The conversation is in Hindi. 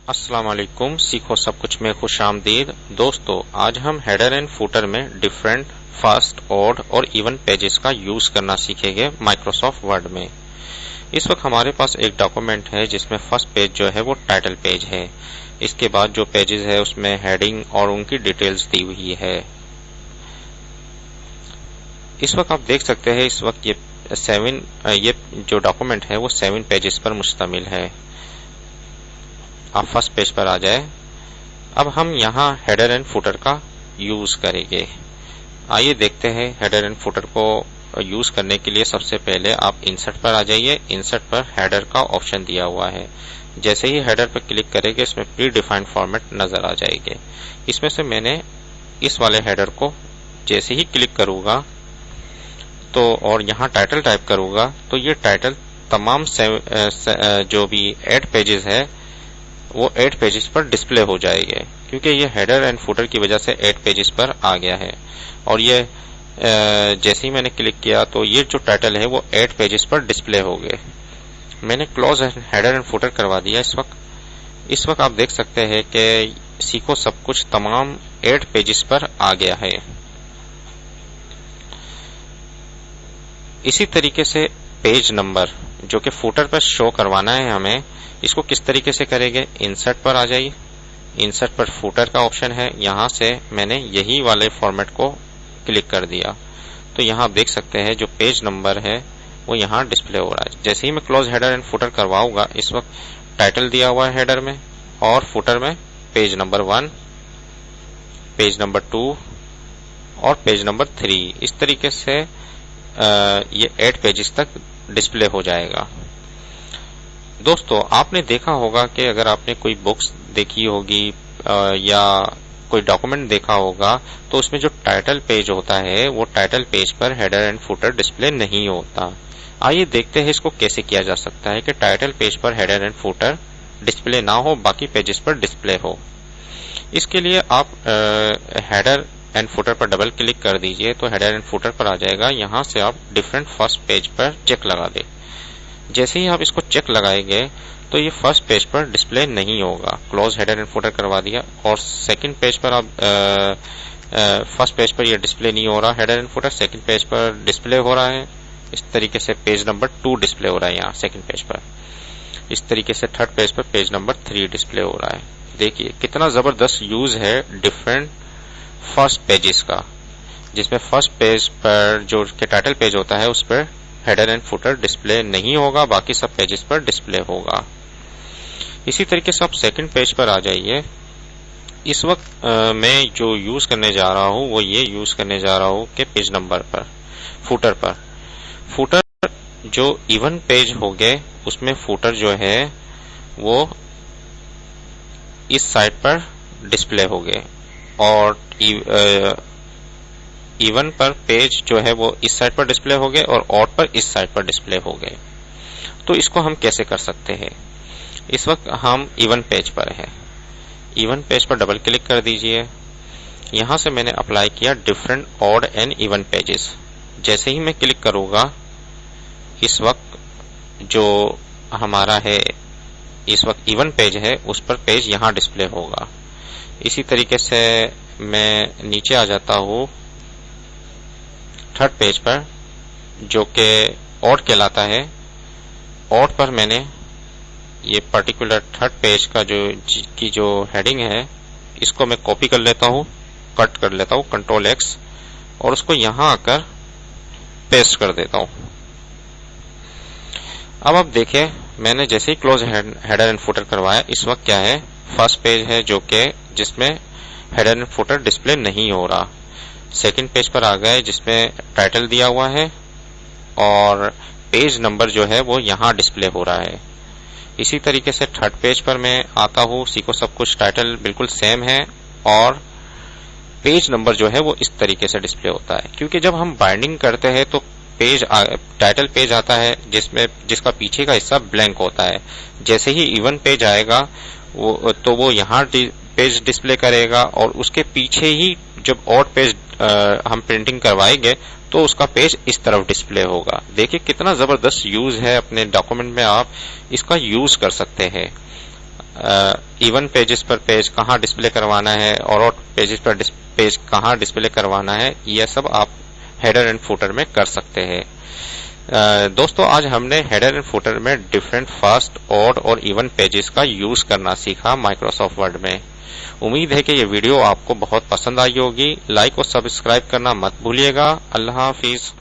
अस्सलाम वालेकुम। सीखो सब कुछ में खुशामदीद। दोस्तों, आज हम हेडर एंड फुटर में डिफरेंट फास्ट ऑड और इवन पेजेस का यूज करना सीखेंगे माइक्रोसॉफ्ट वर्ड में। इस वक्त हमारे पास एक डॉक्यूमेंट है जिसमें फर्स्ट पेज जो है वो टाइटल पेज है। इसके बाद जो पेजेस है उसमें हेडिंग और उनकी डिटेल्स दी हुई है। इस वक्त आप देख सकते हैं इस वक्त ये जो डॉक्यूमेंट है वो 7 पेजेस पर मुश्तमिल है। आप फर्स्ट पेज पर आ जाए। अब हम यहाँ हेडर एंड फुटर का यूज करेंगे। आइए देखते हैं हेडर एंड फुटर को यूज करने के लिए सबसे पहले आप इंसर्ट पर आ जाइए। इंसर्ट पर हेडर का ऑप्शन दिया हुआ है। जैसे ही हेडर पर क्लिक करेंगे इसमें प्री डिफाइंड फॉर्मेट नजर आ जाएंगे। इसमें से मैंने इस वाले हेडर को जैसे ही क्लिक करूंगा तो और यहाँ टाइटल टाइप करूंगा तो ये टाइटल तमाम जो भी 8 पेजेस है वो 8 पेजेस पर डिस्प्ले हो जाएंगे, क्योंकि ये हेडर एंड फुटर की वजह से 8 पेजेस पर आ गया है। और ये जैसे ही मैंने क्लिक किया तो ये जो टाइटल है वो 8 पेजेस पर डिस्प्ले हो गए। मैंने क्लोज हेडर एंड फुटर करवा दिया। इस वक्त आप देख सकते हैं कि सीखो सब कुछ तमाम 8 पेजेस पर आ गया है। इसी तरीके से पेज नंबर जो कि फुटर पर शो करवाना है हमें, इसको किस तरीके से करेंगे। इंसर्ट पर आ जाइए। इंसर्ट पर फुटर का ऑप्शन है। यहां से मैंने यही वाले फॉर्मेट को क्लिक कर दिया तो यहां आप देख सकते हैं जो पेज नंबर है वो यहां डिस्प्ले हो रहा है। जैसे ही मैं क्लोज हेडर एंड फुटर करवाऊंगा इस वक्त टाइटल दिया हुआ है हेडर में और फुटर में पेज नंबर 1, पेज नंबर 2 और पेज नंबर 3। इस तरीके से ये 8 पेजेस तक डिस्प्ले हो जाएगा। दोस्तों, आपने देखा होगा कि अगर आपने कोई बुक्स देखी होगी या कोई डॉक्यूमेंट देखा होगा तो उसमें जो टाइटल पेज होता है वो टाइटल पेज पर हेडर एंड फुटर डिस्प्ले नहीं होता। आइए देखते हैं इसको कैसे किया जा सकता है कि टाइटल पेज पर हेडर एंड फुटर डिस्प्ले ना हो, बाकी पेजेस पर डिस्प्ले हो। इसके लिए आप हेडर एंड फुटर पर डबल क्लिक कर दीजिए तो हेडर एंड फुटर पर आ जाएगा। यहां से आप डिफरेंट फर्स्ट पेज पर चेक लगा दें। जैसे ही आप इसको चेक लगाएंगे तो ये फर्स्ट पेज पर डिस्प्ले नहीं होगा। क्लोज हेडर एंड फुटर करवा दिया और सेकंड पेज पर आप फर्स्ट पेज पर ये डिस्प्ले नहीं हो रहा header and footer, second page पर डिस्प्ले हो रहा है। इस तरीके से पेज नंबर 2 डिस्प्ले हो रहा है यहाँ सेकंड पेज पर। इस तरीके से थर्ड पेज पर पेज नंबर 3 डिस्प्ले हो रहा है। देखिए कितना जबरदस्त यूज है डिफरेंट फर्स्ट पेजेस का, जिसमें फर्स्ट पेज पर जो के टाइटल पेज होता है उस पर हेडर एंड फुटर डिस्प्ले नहीं होगा, बाकी सब पेजेस पर डिस्प्ले होगा। इसी तरीके से आप सेकंड पेज पर आ जाइए। इस वक्त मैं जो यूज करने जा रहा हूं वो ये यूज करने जा रहा हूं कि पेज नंबर पर फुटर जो इवन पेज हो गए उसमें फुटर जो है वो इस साइड पर डिस्प्ले हो गए और इवन पर पेज जो है वो इस साइड पर डिस्प्ले हो गए और ऑड पर इस साइड पर डिस्प्ले हो गए। तो इसको हम कैसे कर सकते हैं। इस वक्त हम इवन पेज पर हैं। इवन पेज पर डबल क्लिक कर दीजिए। यहां से मैंने अप्लाई किया different odd and even pages. जैसे ही मैं क्लिक करूंगा इस वक्त जो हमारा है इस वक्त इवन पेज है उस पर पेज यहां डिस्प्ले होगा। इसी तरीके से मैं नीचे आ जाता हूं थर्ड पेज पर जो कि ऑड कहलाता है। ऑड पर मैंने ये पर्टिकुलर थर्ड पेज का जो हेडिंग है इसको मैं कॉपी कर लेता हूं, कट कर लेता हूं Ctrl X और उसको यहां आकर पेस्ट कर देता हूं। अब आप देखें मैंने जैसे ही क्लोज हेडर एंड फुटर करवाया इस वक्त क्या है फर्स्ट पेज है जो कि जिसमें हेडर एंड फुटर डिस्प्ले नहीं हो रहा। सेकंड पेज पर आ गए जिसमें टाइटल दिया हुआ है और पेज नंबर जो है वो यहां डिस्प्ले हो रहा है। इसी तरीके से थर्ड पेज पर मैं आता हूं। सीखो सब कुछ टाइटल बिल्कुल सेम है और पेज नंबर जो है वो इस तरीके से डिस्प्ले होता है, क्योंकि जब हम बाइंडिंग करते हैं तो टाइटल पेज आता है जिसका पीछे का हिस्सा ब्लैंक होता है। जैसे ही इवन पेज आएगा वो यहाँ पेज डिस्प्ले करेगा और उसके पीछे ही जब ऑड पेज हम प्रिंटिंग करवाएंगे तो उसका पेज इस तरफ डिस्प्ले होगा। देखिए कितना जबरदस्त यूज है, अपने डॉक्यूमेंट में आप इसका यूज कर सकते हैं। इवन पेजेस पर पेज कहाँ डिस्प्ले करवाना है और ऑड पेजेस पर पेज कहाँ डिस्प्ले करवाना है, यह सब आप हेडर एंड फुटर में कर सकते हैं। दोस्तों आज हमने हेडर एंड फुटर में डिफरेंट फास्ट, ऑड और इवन पेजेस का यूज करना सीखा माइक्रोसॉफ्ट वर्ड में। उम्मीद है कि ये वीडियो आपको बहुत पसंद आई होगी। लाइक और सब्सक्राइब करना मत भूलिएगा। अल्लाह हाफिज।